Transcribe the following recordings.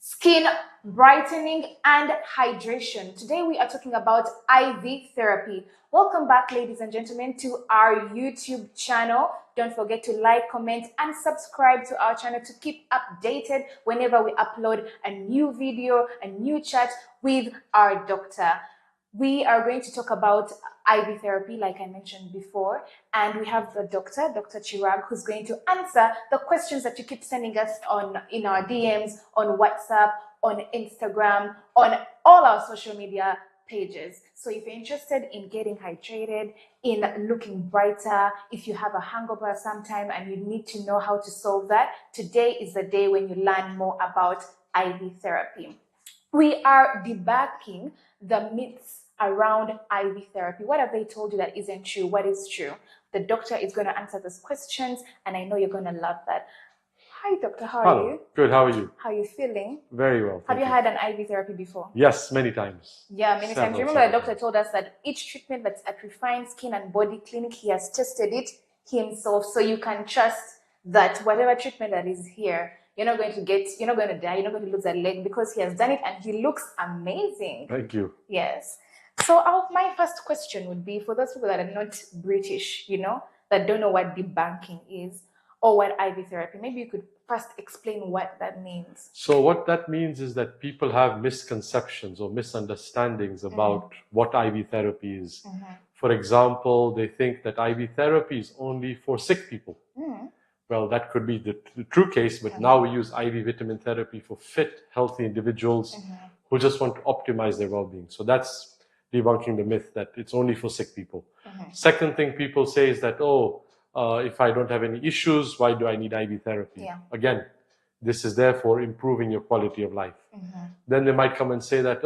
skin brightening and hydration. Today we are talking about IV therapy. Welcome back, ladies and gentlemen, to our YouTube channel. Don't forget to like, comment, and subscribe to our channel to keep updated whenever we upload a new video, a new chat with our doctor. We are going to talk about IV therapy, like I mentioned before, and we have the doctor, Dr. Chirag, who's going to answer the questions that you keep sending us in our DMs, on WhatsApp, on Instagram, on all our social media pages. So if you're interested in getting hydrated, in looking brighter, if you have a hangover sometime and you need to know how to solve that, today is the day when you learn more about IV therapy. We are debunking the myths around IV therapy. What have they told you that isn't true? What is true? The doctor is going to answer those questions, and I know you're going to love that. Hi, doctor. How are you? Good. How are you? How are you feeling? Very well. Have you had an IV therapy before? Yes, many times. Yeah, many times. Remember, the doctor told us that each treatment that's at Refined Skin and Body Clinic, he has tested it himself, so you can trust that whatever treatment that is here, you're not going to die, you're not going to lose a leg, because he has done it and he looks amazing. Thank you. Yes. So my first question would be, for those people that are not British, that don't know what debunking is or what IV therapy, maybe you could first explain what that means. So what that means is that people have misconceptions or misunderstandings about what IV therapy is. For example, they think that IV therapy is only for sick people. Well, that could be the true case, but now we use IV vitamin therapy for fit, healthy individuals who just want to optimize their well-being. So that's debunking the myth that it's only for sick people. Second thing people say is that, if I don't have any issues, why do I need IV therapy? Again, this is there for improving your quality of life. Then they might come and say that,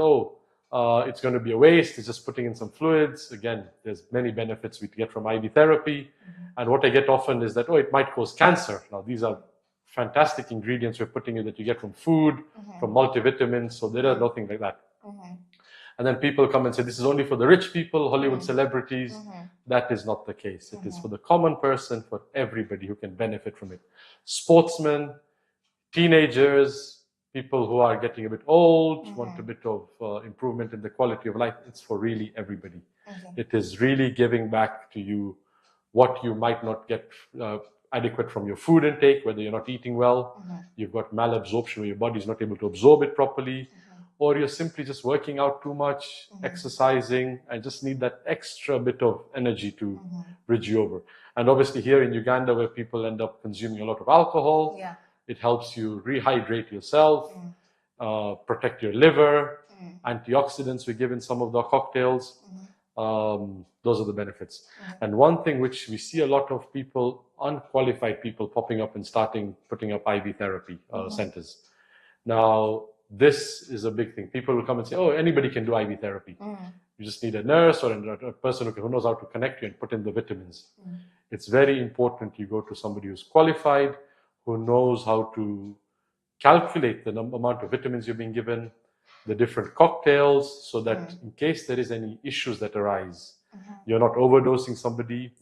it's going to be a waste, it's just putting in some fluids. Again, there's many benefits we get from IV therapy. And what I get often is that, it might cause cancer. Now, these are fantastic ingredients we're putting in that you get from food, from multivitamins, so there is nothing like that. And then people come and say, this is only for the rich people, Hollywood celebrities. That is not the case. It is for the common person, for everybody who can benefit from it. Sportsmen, teenagers, people who are getting a bit old, want a bit of improvement in the quality of life. It's for really everybody. It is really giving back to you what you might not get adequate from your food intake, whether you're not eating well, you've got malabsorption where your body is not able to absorb it properly, or you're simply just working out too much, exercising, and just need that extra bit of energy to bridge you over. And obviously here in Uganda, where people end up consuming a lot of alcohol, it helps you rehydrate yourself, protect your liver, antioxidants we give in some of the cocktails. Those are the benefits. And one thing which we see a lot of people, unqualified people, popping up and putting up IV therapy centers. Now, this is a big thing. People will come and say, anybody can do IV therapy. You just need a nurse or a person who knows how to connect you and put in the vitamins. It's very important you go to somebody who's qualified, who knows how to calculate the amount of vitamins you're being given, the different cocktails, so that in case there is any issues that arise, you're not overdosing somebody.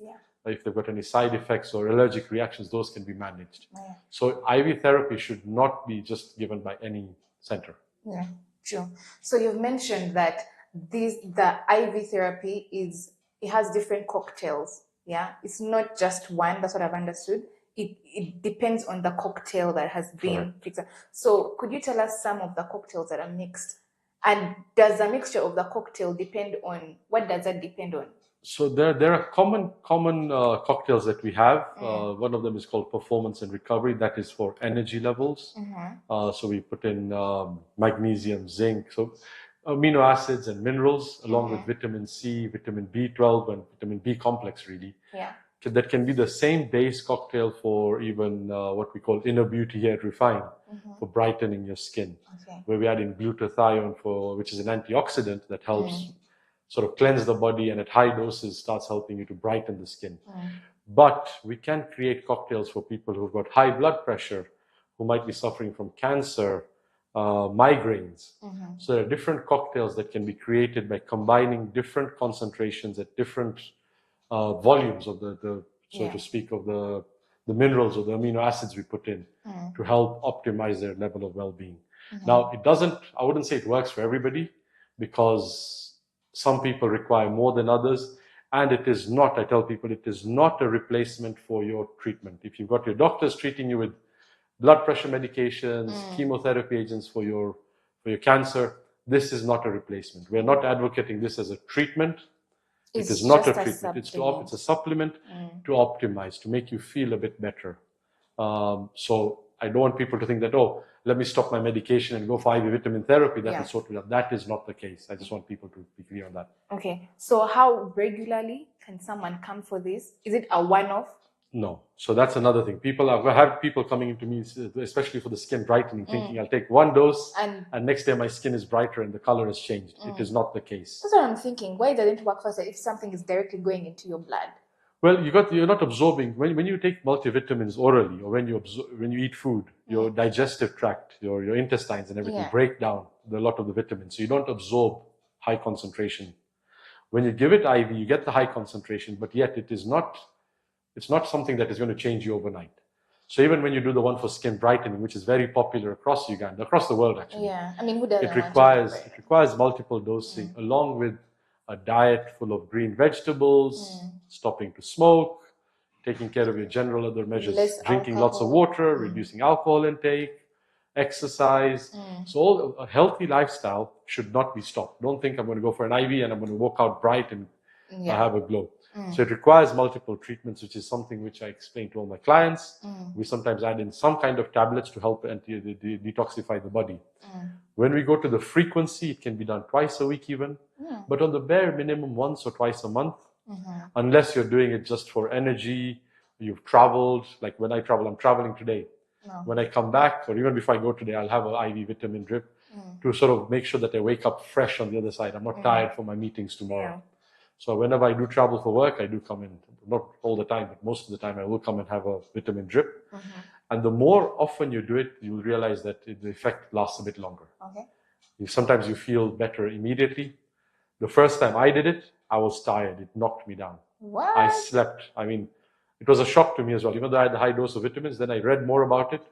If they've got any side effects or allergic reactions, those can be managed. So IV therapy should not be just given by any center. Yeah, true. So you've mentioned that the IV therapy it has different cocktails. Yeah, it's not just one. That's what I've understood. It depends on the cocktail that has been fixed. So could you tell us some of the cocktails that are mixed? And does the mixture of the cocktail depend on, what does that depend on? So there are common cocktails that we have. One of them is called Performance and Recovery. That is for energy levels. So we put in magnesium, zinc, so amino acids and minerals, along with vitamin C, vitamin B12, and vitamin B complex, really. That can be the same base cocktail for even what we call Inner Beauty here at Refine, for brightening your skin. Where we add in glutathione, which is an antioxidant that helps sort of cleanse the body, and at high doses starts helping you to brighten the skin. But we can create cocktails for people who've got high blood pressure, who might be suffering from cancer, migraines. So there are different cocktails that can be created by combining different concentrations at different volumes of the so to speak, of the minerals or the amino acids we put in to help optimize their level of well-being. Now, I wouldn't say it works for everybody, because some people require more than others. And it is not, I tell people, it is not a replacement for your treatment. If you've got your doctors treating you with blood pressure medications, chemotherapy agents for your cancer, this is not a replacement. We're not advocating this as a treatment. It is not a treatment. It's a supplement to optimize, to make you feel a bit better. So I don't want people to think that, oh, let me stop my medication and go for IV vitamin therapy. That will sort it out. That is not the case. I just want people to be clear on that. Okay. So how regularly can someone come for this? Is it a one-off? No. So that's another thing. I've had people coming into me, especially for the skin brightening, thinking I'll take one dose and next day my skin is brighter and the color has changed. It is not the case. That's what I'm thinking. Why doesn't it work faster if something is directly going into your blood? Well, you're not absorbing when you take multivitamins orally, or when you eat food, your digestive tract, your intestines and everything break down a lot of the vitamins, so you don't absorb high concentration. When you give it IV, you get the high concentration, but yet it's not something that is going to change you overnight. So even when you do the one for skin brightening, which is very popular across Uganda, across the world actually, who doesn't? It requires multiple dosing, along with a diet full of green vegetables, stopping to smoke, taking care of your general other measures, drinking lots of water, reducing alcohol intake, exercise. So a healthy lifestyle should not be stopped. Don't think I'm going to go for an IV and I'm going to walk out bright and I have a glow. So it requires multiple treatments, which is something which I explain to all my clients. We sometimes add in some kind of tablets to help detoxify the body. When we go to the frequency, it can be done twice a week even, but on the bare minimum, once or twice a month, unless you're doing it just for energy, you've traveled. Like when I travel, I'm traveling today. When I come back, or even before I go today, I'll have an IV vitamin drip to sort of make sure that I wake up fresh on the other side. I'm not tired for my meetings tomorrow. So whenever I do travel for work, I do come in, not all the time, but most of the time I will come and have a vitamin drip. And the more often you do it, you'll realize that the effect lasts a bit longer. Sometimes you feel better immediately. The first time I did it, I was tired. It knocked me down. What? I slept. I mean, it was a shock to me as well. Even though I had the high dose of vitamins, then I read more about it.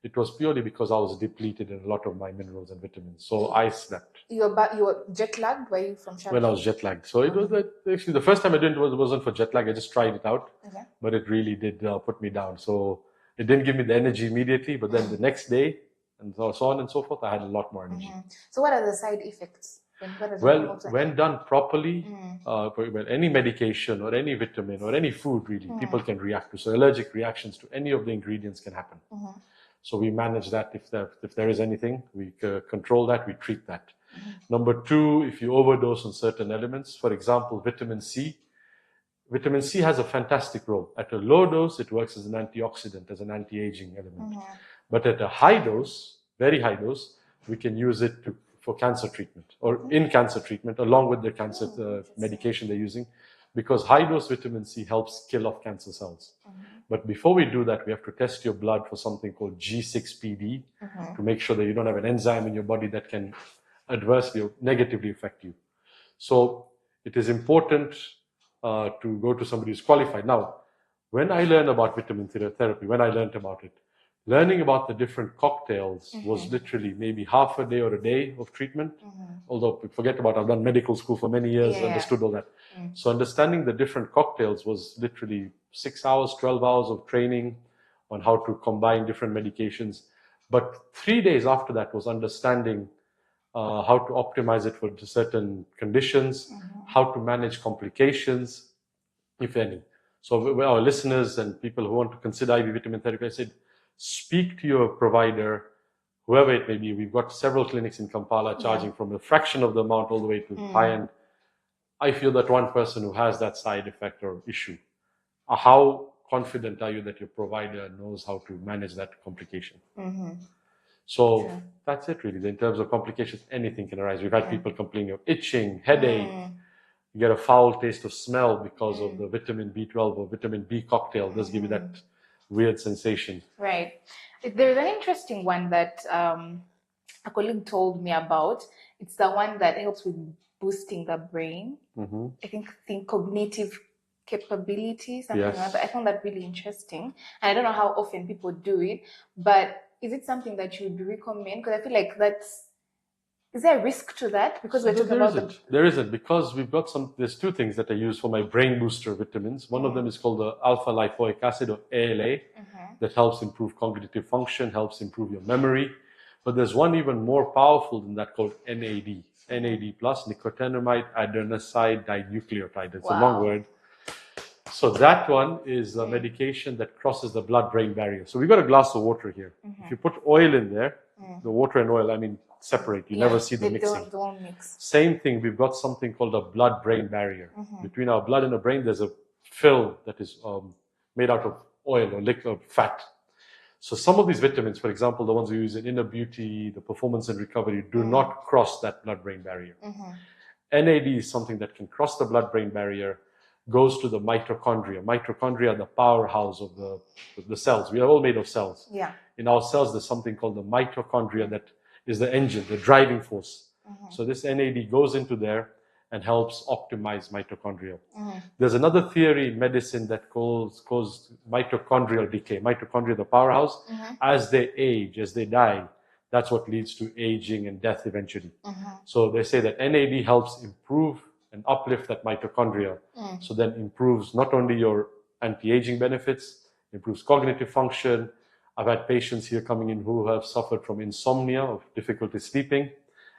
It was purely because I was depleted in a lot of my minerals and vitamins. So I slept. You were jet lagged? Were you from Charity? When I was jet lagged. So it was actually the first time I did it wasn't for jet lag. I just tried it out. But it really did put me down. So it didn't give me the energy immediately. But then the next day, and so on and so forth, I had a lot more energy. So what are the side effects? When done properly, any medication or any vitamin or any food really, people can react to. So allergic reactions to any of the ingredients can happen. So we manage that. If there is anything, we control that, we treat that. Number two, if you overdose on certain elements, for example, vitamin C. Vitamin C has a fantastic role. At a low dose, it works as an antioxidant, as an anti-aging element. But at a high dose, very high dose, we can use it for cancer treatment, or in cancer treatment, along with the cancer medication they're using, because high dose vitamin C helps kill off cancer cells. But before we do that, we have to test your blood for something called G6PD to make sure that you don't have an enzyme in your body that can adversely or negatively affect you. So it is important to go to somebody who's qualified. Now, when I learned about vitamin therapy, learning about the different cocktails was literally maybe half a day or a day of treatment. Although, forget about it, I've done medical school for many years, understood all that. So understanding the different cocktails was literally 6 hours, 12 hours of training on how to combine different medications. But 3 days after that was understanding how to optimize it for certain conditions, how to manage complications, if any. So our listeners and people who want to consider IV vitamin therapy, I said, speak to your provider, whoever it may be. We've got several clinics in Kampala charging from a fraction of the amount all the way to high end. I feel that one person who has that side effect or issue, how confident are you that your provider knows how to manage that complication? So that's it really. In terms of complications, anything can arise. We've had people complaining of itching, headache. You get a foul taste of smell because of the vitamin B12 or vitamin B cocktail. Does give you that weird sensation. Right. There's an interesting one that a colleague told me about. It's the one that helps with boosting the brain. I think cognitive capability, something like that. I found that really interesting. And I don't know how often people do it, but is it something that you would recommend? Because I feel like is there a risk to that? Because we're talking about There isn't, because we've got there's two things that I use for my brain booster vitamins. One of them is called the alpha lipoic acid, or ALA, that helps improve cognitive function, helps improve your memory. But there's one even more powerful than that called NAD. NAD plus, nicotinamide adenoside dinucleotide. It's a long word. So that one is a medication that crosses the blood-brain barrier. So we've got a glass of water here. If you put oil in there, the water and oil, separate. You never see the mixing. They don't mix. Same thing, we've got something called a blood-brain barrier. Between our blood and the brain, there's a film that is made out of oil or liquid fat. So some of these vitamins, for example, the ones we use in Inner Beauty, the Performance and Recovery, do not cross that blood-brain barrier. NAD is something that can cross the blood-brain barrier, goes to the mitochondria. Mitochondria are the powerhouse of the cells. We are all made of cells. Yeah. In our cells, there's something called the mitochondria that is the engine, the driving force. So this NAD goes into there and helps optimize mitochondria. There's another theory in medicine that calls mitochondrial decay. Mitochondria, the powerhouse, as they age, as they die, that's what leads to aging and death eventually. So they say that NAD helps improve and uplift that mitochondria. So then improves not only your anti-aging benefits, improves cognitive function. I've had patients here coming in who have suffered from insomnia, of difficulty sleeping,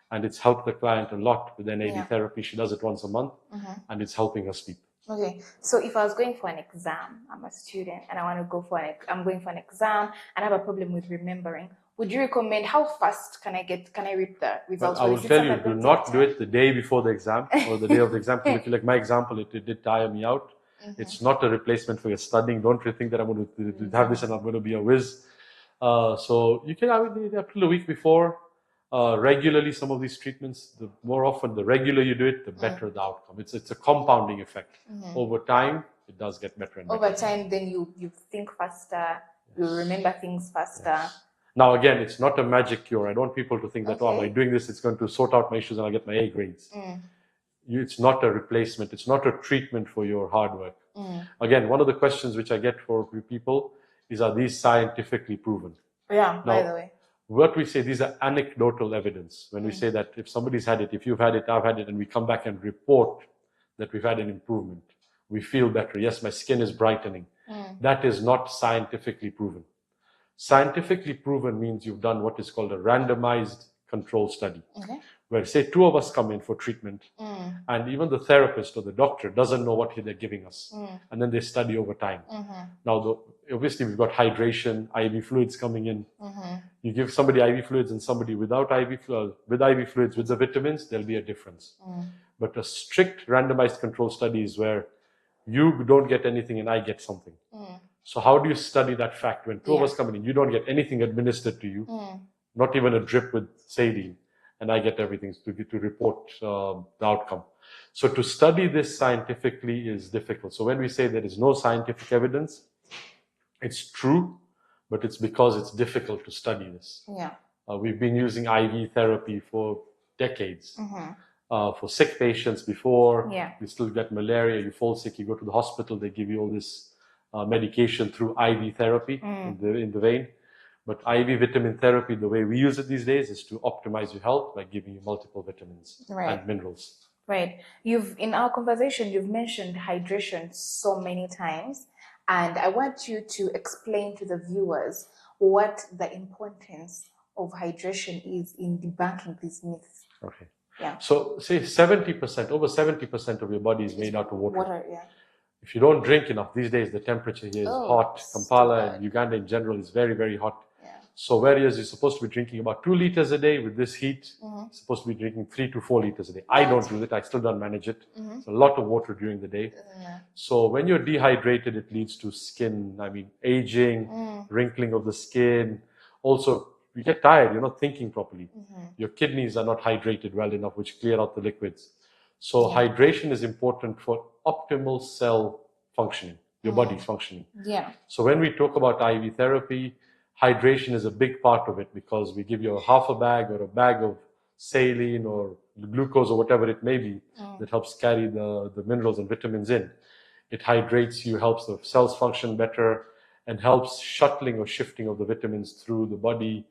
and it's helped the client a lot with NAD therapy. She does it once a month, and it's helping her sleep. Okay, so if I was going for an exam, I'm a student and I want to go I'm going for an exam and I have a problem with remembering, would you recommend, how fast can I read the results? Well, I will tell you, do not do it the day before the exam or the day of the exam. Like my example, it did tire me out. It's not a replacement for your studying. Don't think that I'm going to have this and I'm going to be a whiz. So you can have it up to the week before. Regularly, some of these treatments, the more often, the regular you do it, the better the outcome. It's a compounding effect. Over time, it does get better and better. Over time, then you think faster, you remember things faster. Yes. Now, again, it's not a magic cure. I don't want people to think that, oh, by doing this, it's going to sort out my issues and I'll get my A grades. It's not a replacement. It's not a treatment for your hard work. Again, one of the questions which I get for people is, are these scientifically proven? Yeah, by the way. What we say, these are anecdotal evidence. When we say that if somebody's had it, if you've had it, I've had it, and we come back and report that we've had an improvement, we feel better. Yes, my skin is brightening. That is not scientifically proven. Scientifically proven means you've done what is called a randomized control study, where say two of us come in for treatment, and even the therapist or the doctor doesn't know what they're giving us, and then they study over time. Now, obviously, we've got hydration, IV fluids coming in. You give somebody IV fluids and somebody without IV fluids with the vitamins, there'll be a difference. But a strict randomized control study is where you don't get anything and I get something. So how do you study that fact when two of us come in? You don't get anything administered to you, not even a drip with saline, and I get everything to report the outcome. So to study this scientifically is difficult. So when we say there is no scientific evidence, it's true, but it's because it's difficult to study this. We've been using IV therapy for decades. For sick patients before, you still get malaria, you fall sick, you go to the hospital, they give you all this medication through IV therapy in the vein. But IV vitamin therapy, the way we use it these days, is to optimize your health by giving you multiple vitamins and minerals. Right. In our conversation, you've mentioned hydration so many times, and I want you to explain to the viewers what the importance of hydration is in debunking these myths. Okay. So say 70%, over 70% of your body is made out of water. If you don't drink enough, these days the temperature here is hot. Kampala and Uganda in general is very, very hot. So whereas you're supposed to be drinking about 2 liters a day, with this heat, you're supposed to be drinking 3 to 4 liters a day. I don't do it. I still don't manage it. It's a lot of water during the day. So when you're dehydrated, it leads to skin, aging, wrinkling of the skin. Also, you get tired. You're not thinking properly. Your kidneys are not hydrated well enough, which clear out the liquids. So hydration is important for optimal cell functioning, your body's functioning. So when we talk about IV therapy, hydration is a big part of it, because we give you half a bag or a bag of saline or glucose or whatever it may be that helps carry the minerals and vitamins in. It hydrates you, helps the cells function better, and helps shuttling or shifting of the vitamins through the body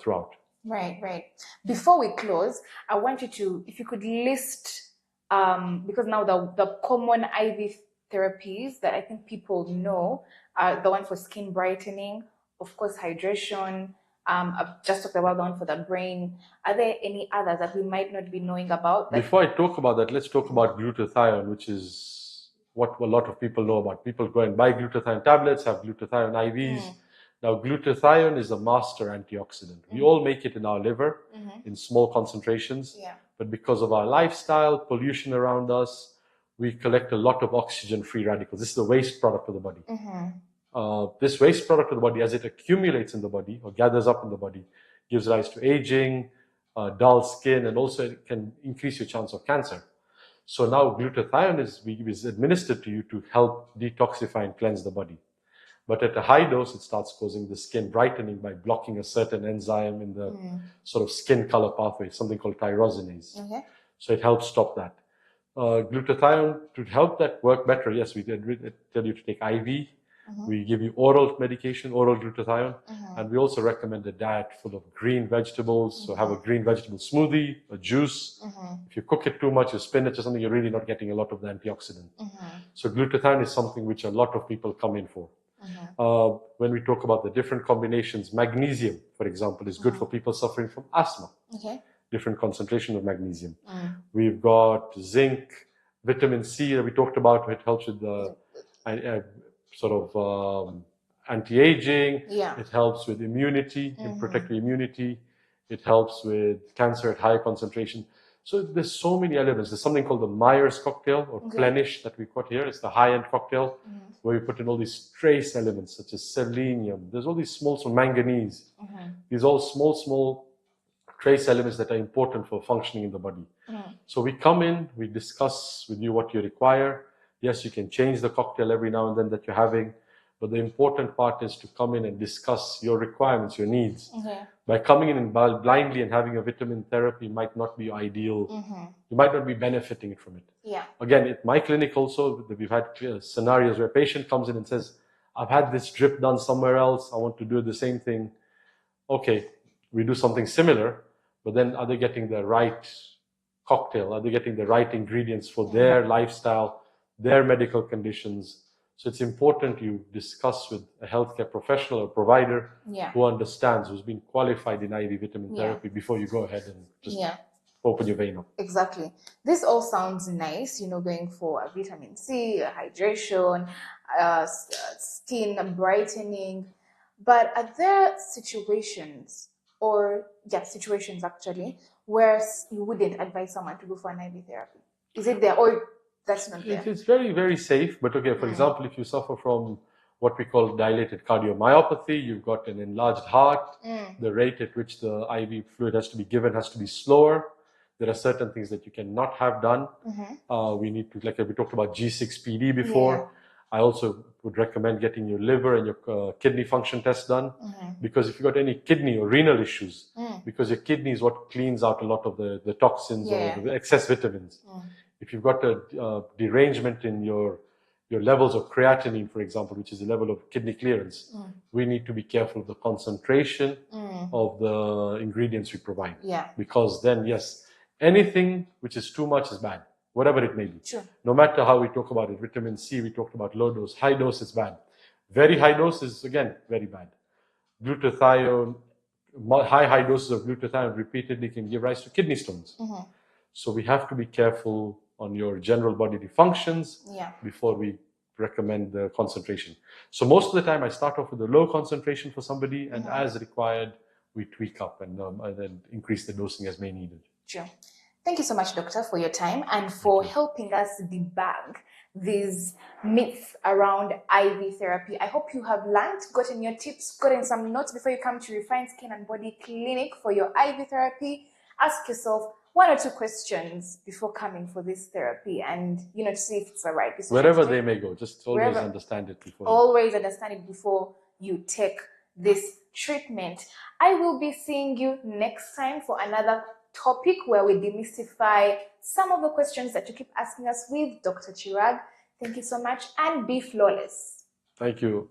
throughout. Right, right. Before we close, I want you to, if you could list, because now the common IV therapies that I think people know are the one for skin brightening, of course, hydration. I've just talked about the one for the brain. Are there any others that we might not be knowing about? Before I talk about that, let's talk about glutathione, which is what a lot of people know about. People go and buy glutathione tablets, have glutathione IVs. Now, glutathione is a master antioxidant. We all make it in our liver in small concentrations, but because of our lifestyle, pollution around us, we collect a lot of oxygen-free radicals. This is the waste product of the body. This waste product of the body, as it accumulates in the body or gathers up in the body, gives rise to aging, dull skin, and also it can increase your chance of cancer. So now glutathione is administered to you to help detoxify and cleanse the body. But at a high dose, it starts causing the skin brightening by blocking a certain enzyme in the sort of skin color pathway, something called tyrosinase. So it helps stop that. Glutathione, to help that work better, yes, we tell you to take IV. We give you oral medication, oral glutathione, and we also recommend a diet full of green vegetables. So have a green vegetable smoothie, a juice. If you cook it too much, or spinach or something, you're really not getting a lot of the antioxidant. So glutathione is something which a lot of people come in for. When we talk about the different combinations, magnesium, for example, is good for people suffering from asthma. Different concentration of magnesium. We've got zinc, vitamin C that we talked about. It helps with the anti-aging. It helps with immunity, it protects immunity. It helps with cancer at high concentration. So there's so many elements. There's something called the Myers cocktail or Plenish that we got here. It's the high-end cocktail where we put in all these trace elements such as selenium. There's all these small manganese. These all small trace elements that are important for functioning in the body. So we come in, we discuss with you what you require. Yes, you can change the cocktail every now and then that you're having, but the important part is to come in and discuss your requirements, your needs. By coming in and blindly and having a vitamin therapy might not be ideal. You might not be benefiting from it. Again, at my clinic also, we've had scenarios where a patient comes in and says, I've had this drip done somewhere else, I want to do the same thing. Okay, we do something similar, but then are they getting the right cocktail? Are they getting the right ingredients for their lifestyle, their medical conditions? So it's important you discuss with a healthcare professional or provider who understands, who's been qualified in IV vitamin therapy before you go ahead and just open your vein up. Exactly. This all sounds nice, going for a vitamin C, a hydration, skin brightening. But are there situations actually where you wouldn't advise someone to go for an IV therapy? Is it there, or that's not there? It's very, very safe. But okay, for example, if you suffer from what we call dilated cardiomyopathy, you've got an enlarged heart, the rate at which the IV fluid has to be given has to be slower. There are certain things that you cannot have done. We need to, like we talked about G6PD before. I also would recommend getting your liver and your kidney function test done, because if you've got any kidney or renal issues, because your kidney is what cleans out a lot of the toxins or the excess vitamins. If you've got a derangement in your levels of creatinine, for example, which is the level of kidney clearance, we need to be careful of the concentration of the ingredients we provide. Because then, yes, anything which is too much is bad, whatever it may be. No matter how we talk about it, vitamin C, we talked about low dose, high dose is bad. Very high dose is, again, very bad. Glutathione, high doses of glutathione repeatedly can give rise to kidney stones. So we have to be careful on your general bodily functions before we recommend the concentration. So most of the time I start off with a low concentration for somebody, and as required, we tweak up and then increase the dosing as may needed. Sure. Thank you so much, Doctor, for your time and for helping us debunk these myths around IV therapy. I hope you have learned, gotten your tips, gotten some notes before you come to Refined Skin and Body Clinic for your IV therapy. Ask yourself 1 or 2 questions before coming for this therapy, and to see if it's the right decision. Wherever they may go, just always understand it before. Always understand it before you take this treatment. I will be seeing you next time for another topic where we demystify some of the questions that you keep asking us with Dr. Chirag. Thank you so much, and be flawless. Thank you.